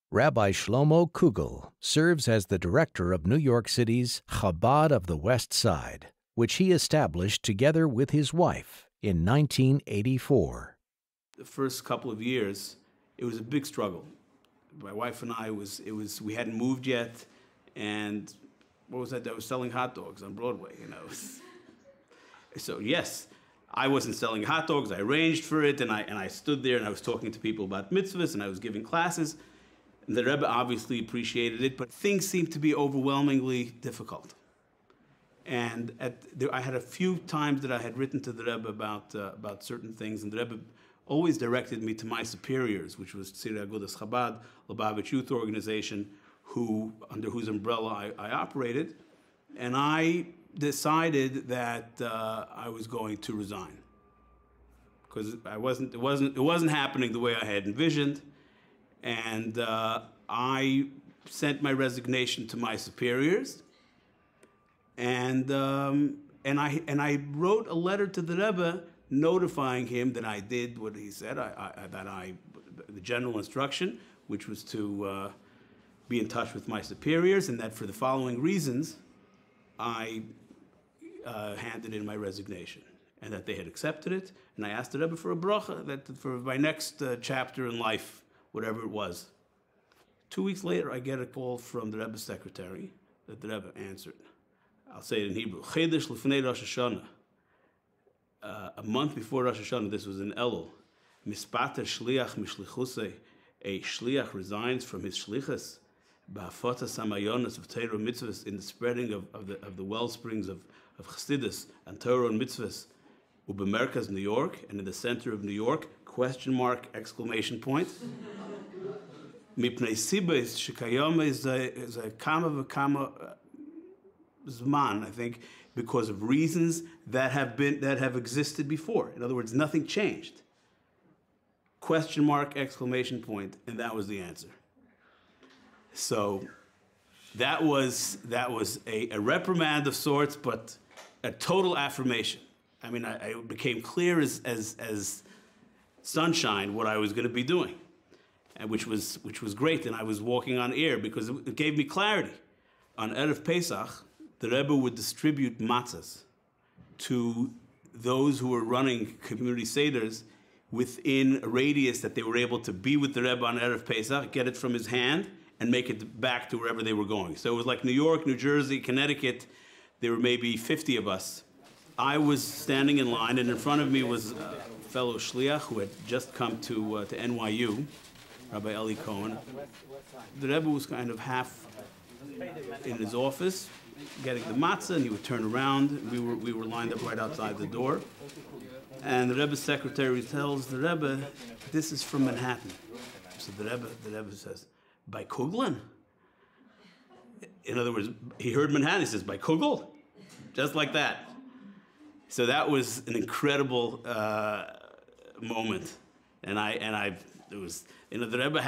Rabbi Shlomo Kugel serves as the director of New York City's Chabad of the West Side, which he established together with his wife in 1984. The first couple of years, it was a big struggle. My wife and I, we hadn't moved yet, and what was that? I was selling hot dogs on Broadway, you know. So yes, I wasn't selling hot dogs. I arranged for it, and I stood there and I was talking to people about mitzvahs, and I was giving classes. And the Rebbe obviously appreciated it, but things seemed to be overwhelmingly difficult. And I had a few times that I had written to the Rebbe about certain things, and the Rebbe always directed me to my superiors, which was Tzirei Agudas Chabad, Lubavitch Youth Organization, under whose umbrella I operated, and I decided that I was going to resign because it wasn't happening the way I had envisioned, and I sent my resignation to my superiors, and I wrote a letter to the Rebbe notifying him that I did what he said, the general instruction, which was to be in touch with my superiors, and that for the following reasons, I handed in my resignation, and that they had accepted it. And I asked the Rebbe for a bracha, that for my next chapter in life, whatever it was. 2 weeks later, I get a call from the Rebbe's secretary that the Rebbe answered. I'll say it in Hebrew. Chedesh lefnei Rosh Hashanah. A month before Rosh Hashanah, this was in Elul. Mispater shliach mishlichusei. A shliach resigns from his shlichus. Ba'afotas hamayonos of Torah mitzvahs, in the spreading of the well springs of Chassidus and Torah and mitzvahs. Ubemerkaz, New York, and in the center of New York, question mark, exclamation point. Mipnei sibes shekayom is a kama v'kama zman, I think, because of reasons that have existed before. In other words, nothing changed. Question mark, exclamation point, and that was the answer. So that was a reprimand of sorts, but a total affirmation. I mean, it became clear as sunshine what I was going to be doing, and which was great. And I was walking on air because it gave me clarity. On Erev Pesach, the Rebbe would distribute matzahs to those who were running community seders within a radius that they were able to be with the Rebbe on Erev Pesach, get it from his hand, and make it back to wherever they were going. So it was like New York, New Jersey, Connecticut. There were maybe 50 of us. I was standing in line, and in front of me was a fellow shliach who had just come to NYU, Rabbi Eli Cohen. The Rebbe was kind of half in his office, getting the matzah, and he would turn around. We were lined up right outside the door. And the Rebbe's secretary tells the Rebbe, "This is from Manhattan." So the Rebbe says, "By Kugel?" In other words, he heard Manhattan. He says, "By Kugel?" Just like that. So that was an incredible moment, and it was, you know, the Rebbe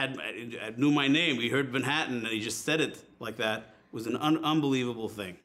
knew my name. He heard Manhattan, and he just said it like that. It was an unbelievable thing.